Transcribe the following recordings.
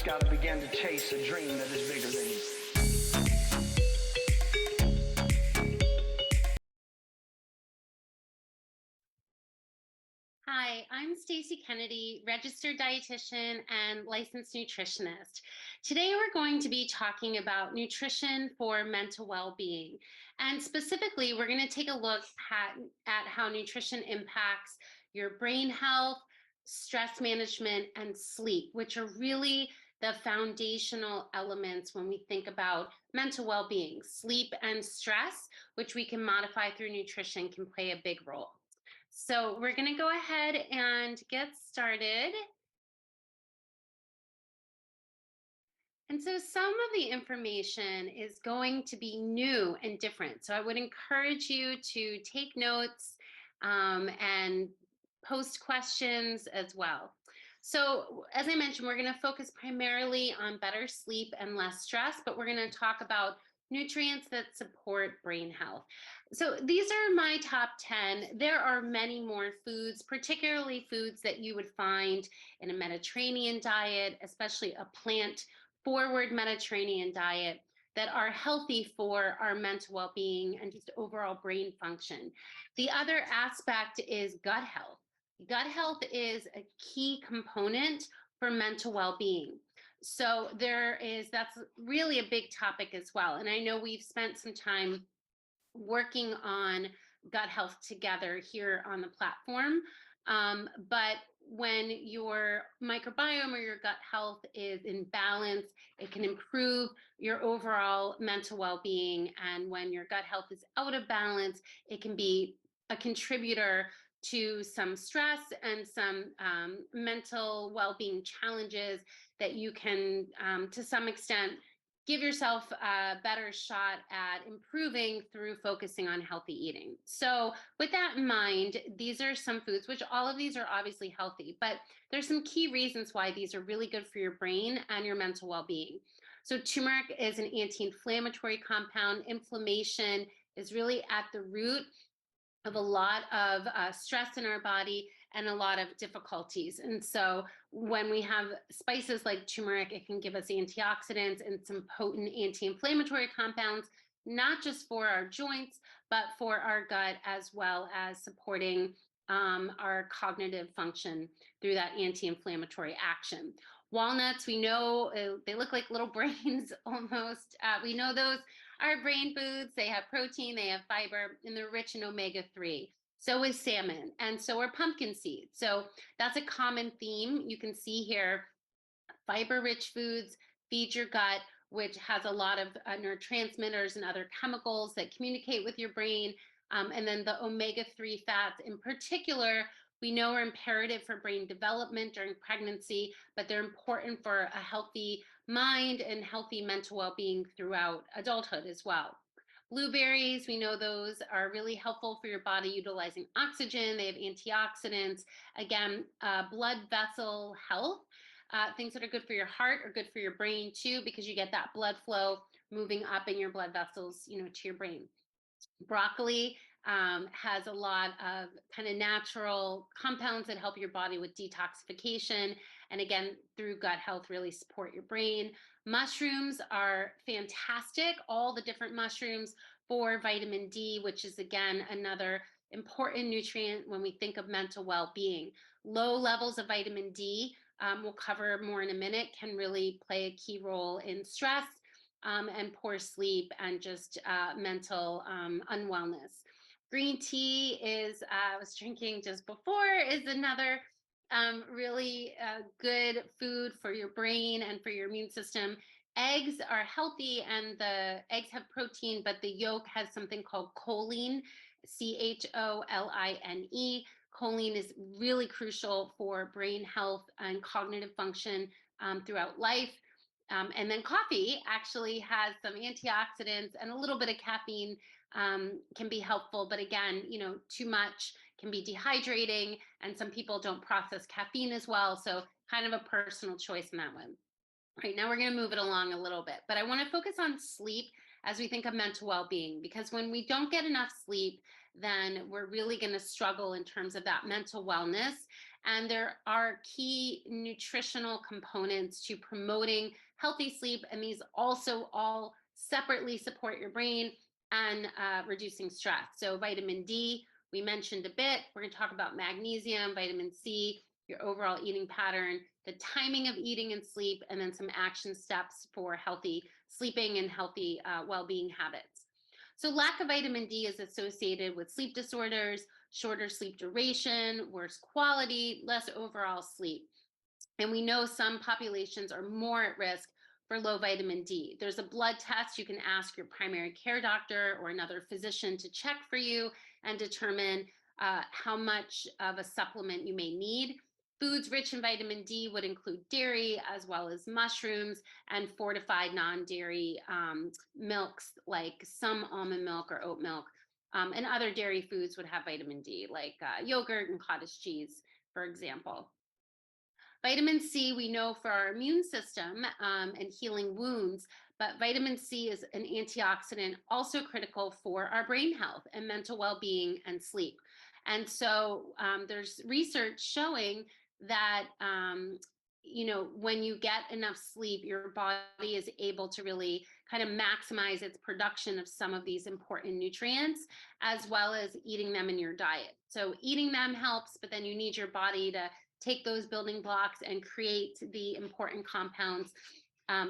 just got to begin to chase a dream that is bigger than you. Hi, I'm Stacy Kennedy, registered dietitian and licensed nutritionist. Today, we're going to be talking about nutrition for mental well-being. And specifically, we're going to take a look at how nutrition impacts your brain health, stress management, and sleep, which are really the foundational elements when we think about mental well-being. Sleep and stress, which we can modify through nutrition, can play a big role. So we're going to go ahead and get started. And so some of the information is going to be new and different. So I would encourage you to take notes and post questions as well. So as I mentioned, we're going to focus primarily on better sleep and less stress, but we're going to talk about nutrients that support brain health. So these are my top 10. There are many more foods, particularly foods that you would find in a Mediterranean diet, especially a plant forward Mediterranean diet, that are healthy for our mental well-being and just overall brain function. The other aspect is gut health. Gut health is a key component for mental well-being. So that's really a big topic as well. And I know we've spent some time working on gut health together here on the platform. But when your microbiome or your gut health is in balance, it can improve your overall mental well being. And when your gut health is out of balance, it can be a contributor to some stress and some mental well being challenges that you can, to some extent, give yourself a better shot at improving through focusing on healthy eating. So with that in mind, these are some foods, which all of these are obviously healthy, but there's some key reasons why these are really good for your brain and your mental well-being. So turmeric is an anti-inflammatory compound. Inflammation is really at the root of a lot of stress in our body and a lot of difficulties. And so when we have spices like turmeric, it can give us antioxidants and some potent anti-inflammatory compounds, not just for our joints, but for our gut, as well as supporting our cognitive function through that anti-inflammatory action. Walnuts, we know they look like little brains almost. We know those are brain foods. They have protein, they have fiber, and they're rich in omega-3. So is salmon, and so are pumpkin seeds. So that's a common theme. You can see here, fiber-rich foods feed your gut, which has a lot of neurotransmitters and other chemicals that communicate with your brain. And then the omega-3 fats in particular, we know are imperative for brain development during pregnancy, but they're important for a healthy mind and healthy mental well-being throughout adulthood as well. Blueberries, we know those are really helpful for your body utilizing oxygen. They have antioxidants, again, blood vessel health. Things that are good for your heart are good for your brain too, because you get that blood flow moving up in your blood vessels, to your brain. Broccoli has a lot of kind of natural compounds that help your body with detoxification. And again, through gut health, really support your brain. Mushrooms are fantastic. All the different mushrooms for vitamin D, which is again another important nutrient when we think of mental well-being. Low levels of vitamin D, we'll cover more in a minute, can really play a key role in stress and poor sleep and just mental unwellness. Green tea is, I was drinking just before, is another really good food for your brain and for your immune system. Eggs are healthy and the eggs have protein, but the yolk has something called choline, choline. Choline is really crucial for brain health and cognitive function throughout life. And then coffee actually has some antioxidants, and a little bit of caffeine can be helpful. But again, too much can be dehydrating, and some people don't process caffeine as well. So kind of a personal choice in that one. Right now, we're going to move it along a little bit, but I want to focus on sleep as we think of mental well-being, because when we don't get enough sleep, then we're really going to struggle in terms of that mental wellness. And there are key nutritional components to promoting healthy sleep. And these also all separately support your brain and reducing stress. So, vitamin D, we mentioned a bit. We're going to talk about magnesium, vitamin C, your overall eating pattern, the timing of eating and sleep, and then some action steps for healthy sleeping and healthy well being habits. So, lack of vitamin D is associated with sleep disorders, shorter sleep duration, worse quality, less overall sleep. And we know some populations are more at risk for low vitamin D. There's a blood test you can ask your primary care doctor or another physician to check for you and determine how much of a supplement you may need. Foods rich in vitamin D would include dairy as well as mushrooms and fortified non dairy milks like some almond milk or oat milk. And other dairy foods would have vitamin D, like yogurt and cottage cheese, for example. Vitamin C, we know for our immune system and healing wounds, but vitamin C is an antioxidant also critical for our brain health and mental well being and sleep. And so there's research showing that. When you get enough sleep, your body is able to really kind of maximize its production of some of these important nutrients, as well as eating them in your diet. So, eating them helps, but then you need your body to take those building blocks and create the important compounds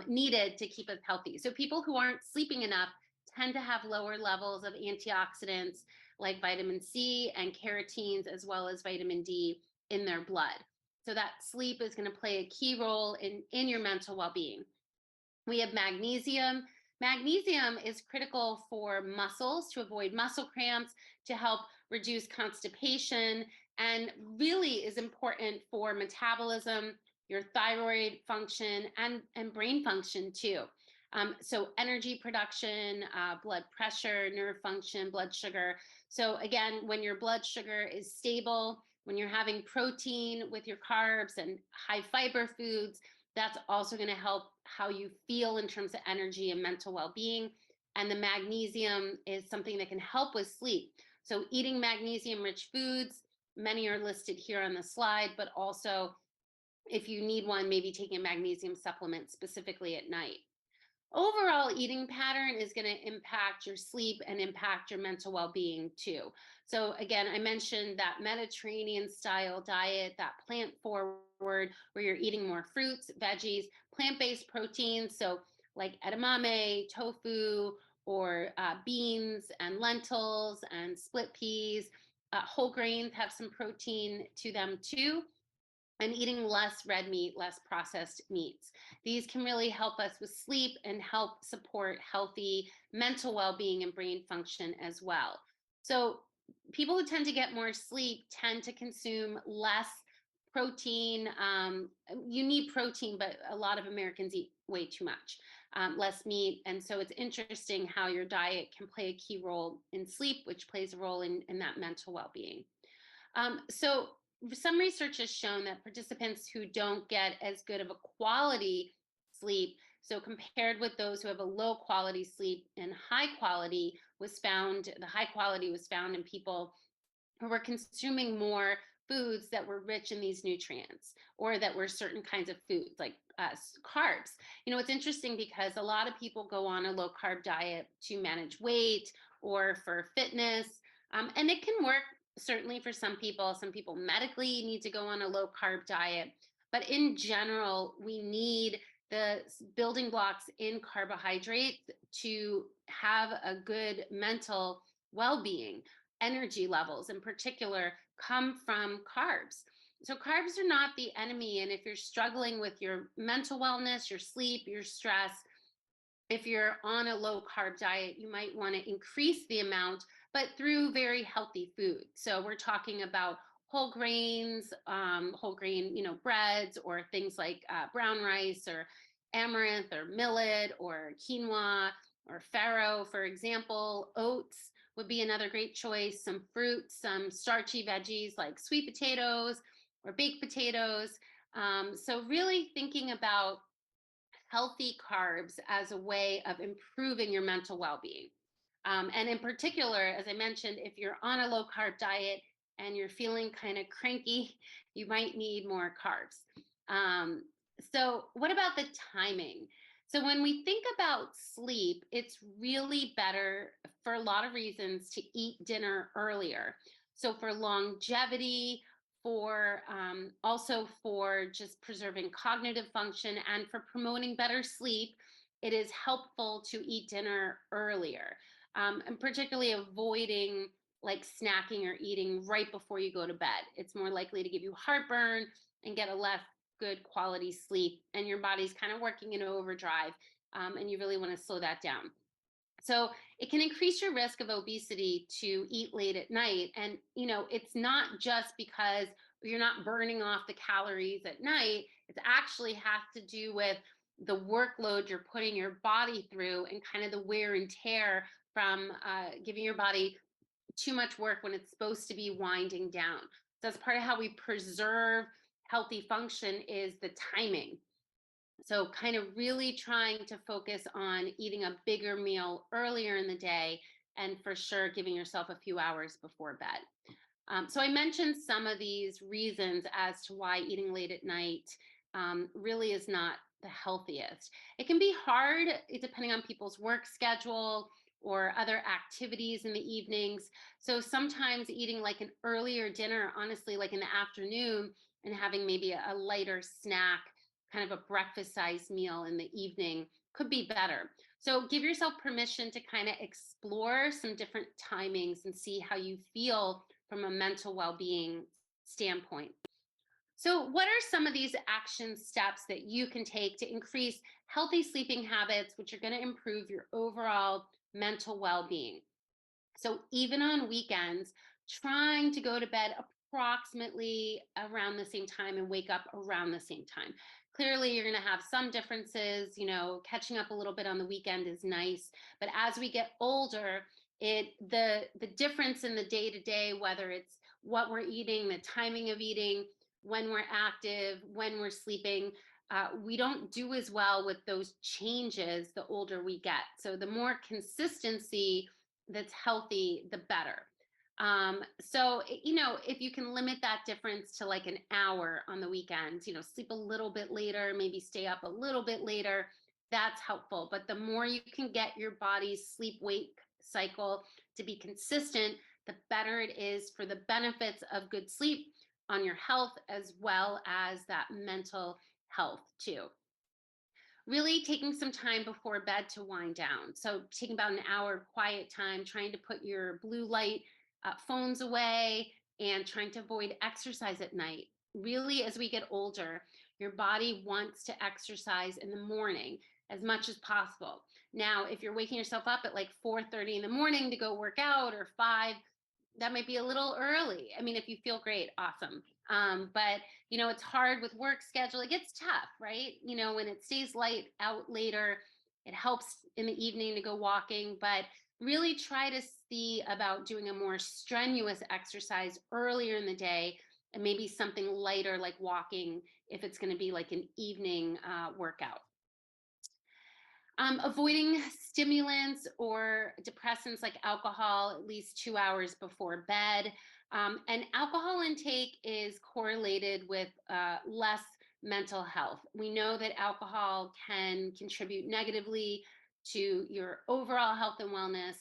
needed to keep us healthy. So people who aren't sleeping enough tend to have lower levels of antioxidants like vitamin C and carotenes, as well as vitamin D in their blood. So that sleep is going to play a key role in your mental well-being. We have magnesium. Magnesium is critical for muscles to avoid muscle cramps, to help reduce constipation, and really is important for metabolism, your thyroid function, and brain function too. So, energy production, blood pressure, nerve function, blood sugar. So, again, when your blood sugar is stable, when you're having protein with your carbs and high fiber foods, that's also going to help how you feel in terms of energy and mental well being. And the magnesium is something that can help with sleep. So, eating magnesium rich foods, many are listed here on the slide, but also if you need one, maybe taking a magnesium supplement specifically at night. Overall eating pattern is going to impact your sleep and impact your mental well-being too. So again, I mentioned that Mediterranean style diet, that plant forward, where you're eating more fruits, veggies, plant-based proteins, so like edamame, tofu, or beans and lentils and split peas. Whole grains have some protein to them too, and eating less red meat, less processed meats. These can really help us with sleep and help support healthy mental well being and brain function as well. So, people who tend to get more sleep tend to consume less protein. You need protein, but a lot of Americans eat way too much, less meat. And so, it's interesting how your diet can play a key role in sleep, which plays a role in that mental well being. So some research has shown that participants who don't get as good of a quality sleep, so compared with those who have a low quality sleep and high quality, the high quality was found in people who were consuming more foods that were rich in these nutrients, or that were certain kinds of foods like carbs. It's interesting because a lot of people go on a low carb diet to manage weight or for fitness, and it can work certainly for some people. Some people medically need to go on a low carb diet, but in general, we need the building blocks in carbohydrates to have a good mental well-being. Energy levels in particular come from carbs. So carbs are not the enemy, and if you're struggling with your mental wellness, your sleep, your stress, if you're on a low carb diet, you might want to increase the amount, but through very healthy food. So we're talking about whole grains, whole grain, breads, or things like brown rice or amaranth or millet or quinoa or farro, for example. Oats would be another great choice. Some fruits, some starchy veggies like sweet potatoes or baked potatoes. So really thinking about healthy carbs as a way of improving your mental well-being. And in particular, as I mentioned, if you're on a low carb diet and you're feeling kind of cranky, you might need more carbs. So, what about the timing? So, when we think about sleep, it's really better for a lot of reasons to eat dinner earlier. So, for longevity, for also for just preserving cognitive function and for promoting better sleep, it is helpful to eat dinner earlier, and particularly avoiding like snacking or eating right before you go to bed. It's more likely to give you heartburn and get a less good quality sleep, and your body's kind of working in overdrive, and you really want to slow that down. So it can increase your risk of obesity to eat late at night. And, it's not just because you're not burning off the calories at night. It actually has to do with the workload you're putting your body through and kind of the wear and tear from giving your body too much work when it's supposed to be winding down. So that's part of how we preserve healthy function is the timing. So, kind of really trying to focus on eating a bigger meal earlier in the day, and for sure giving yourself a few hours before bed. So I mentioned some of these reasons as to why eating late at night really is not the healthiest. It can be hard depending on people's work schedule or other activities in the evenings. So sometimes eating like an earlier dinner, honestly, like in the afternoon, and having maybe a lighter snack, kind of a breakfast sized meal in the evening could be better. So give yourself permission to kind of explore some different timings and see how you feel from a mental well-being standpoint. So, what are some of these action steps that you can take to increase healthy sleeping habits, which are going to improve your overall mental well-being? So even on weekends, trying to go to bed approximately around the same time and wake up around the same time. Clearly, you're going to have some differences. Catching up a little bit on the weekend is nice, but as we get older, the difference in the day to day, whether it's what we're eating, the timing of eating, when we're active, when we're sleeping, we don't do as well with those changes the older we get. So the more consistency that's healthy, the better. So, if you can limit that difference to like an hour on the weekends, sleep a little bit later, maybe stay up a little bit later, that's helpful. But the more you can get your body's sleep wake cycle to be consistent, the better it is for the benefits of good sleep on your health as well as that mental health too. Really taking some time before bed to wind down. So, taking about an hour of quiet time, trying to put your blue light phones away, and trying to avoid exercise at night. Really, as we get older, your body wants to exercise in the morning as much as possible. Now, if you're waking yourself up at like 4:30 in the morning to go work out, or 5, that might be a little early. I mean, if you feel great, awesome. But it's hard with work schedule. It gets tough, right? When it stays light out later, it helps in the evening to go walking, but really try to see about doing a more strenuous exercise earlier in the day, and maybe something lighter like walking if it's going to be like an evening workout. Avoiding stimulants or depressants like alcohol at least 2 hours before bed. And alcohol intake is correlated with less mental health. We know that alcohol can contribute negatively to your overall health and wellness,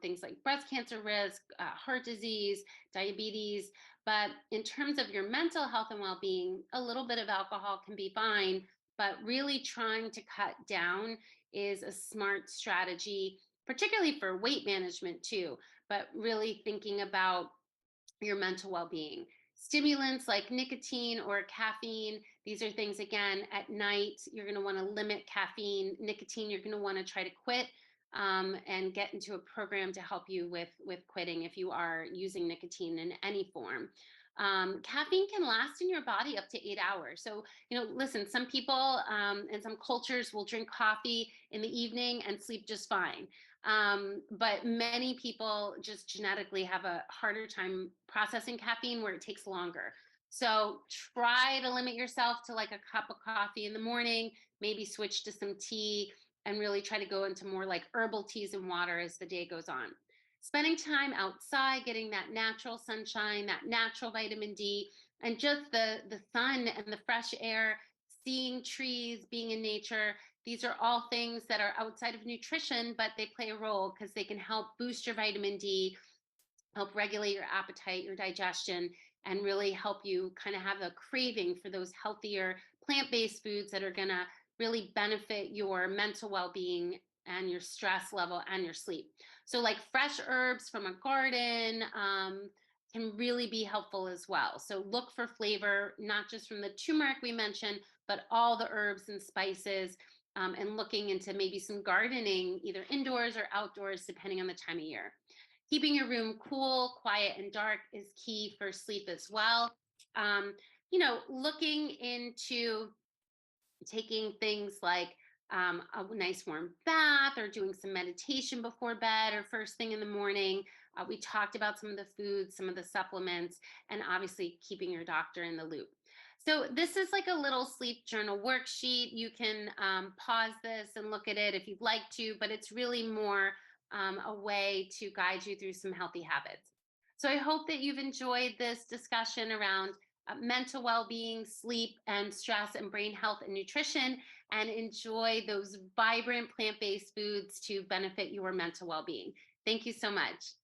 things like breast cancer risk, heart disease, diabetes. But in terms of your mental health and well being, a little bit of alcohol can be fine, but really trying to cut down is a smart strategy, particularly for weight management too, but really thinking about your mental well being. Stimulants like nicotine or caffeine, these are things, again, at night, you're going to want to limit caffeine. Nicotine, you're going to want to try to quit, and get into a program to help you with quitting if you are using nicotine in any form. Caffeine can last in your body up to 8 hours. So, listen, some people and some cultures will drink coffee in the evening and sleep just fine. But many people just genetically have a harder time processing caffeine where it takes longer. So try to limit yourself to like a cup of coffee in the morning, maybe switch to some tea. and really try to go into more like herbal teas and water as the day goes on. Spending time outside, getting that natural sunshine, that natural vitamin D, and just the sun and the fresh air, seeing trees, being in nature. These are all things that are outside of nutrition, but they play a role because they can help boost your vitamin D, help regulate your appetite, your digestion, and really help you kind of have a craving for those healthier plant based foods that are going to really benefit your mental well being and your stress level and your sleep. So, like fresh herbs from a garden. Can really be helpful as well. So, look for flavor, not just from the turmeric we mentioned, but all the herbs and spices, and looking into maybe some gardening, either indoors or outdoors, depending on the time of year. Keeping your room cool, quiet, and dark is key for sleep as well. Um, looking into taking things like a nice warm bath or doing some meditation before bed or first thing in the morning. We talked about some of the foods, some of the supplements, and obviously keeping your doctor in the loop. So, this is like a little sleep journal worksheet. You can pause this and look at it if you'd like to, but it's really more a way to guide you through some healthy habits. So, I hope that you've enjoyed this discussion around mental well being, sleep, and stress, and brain health and nutrition, and enjoy those vibrant plant based foods to benefit your mental well being. Thank you so much.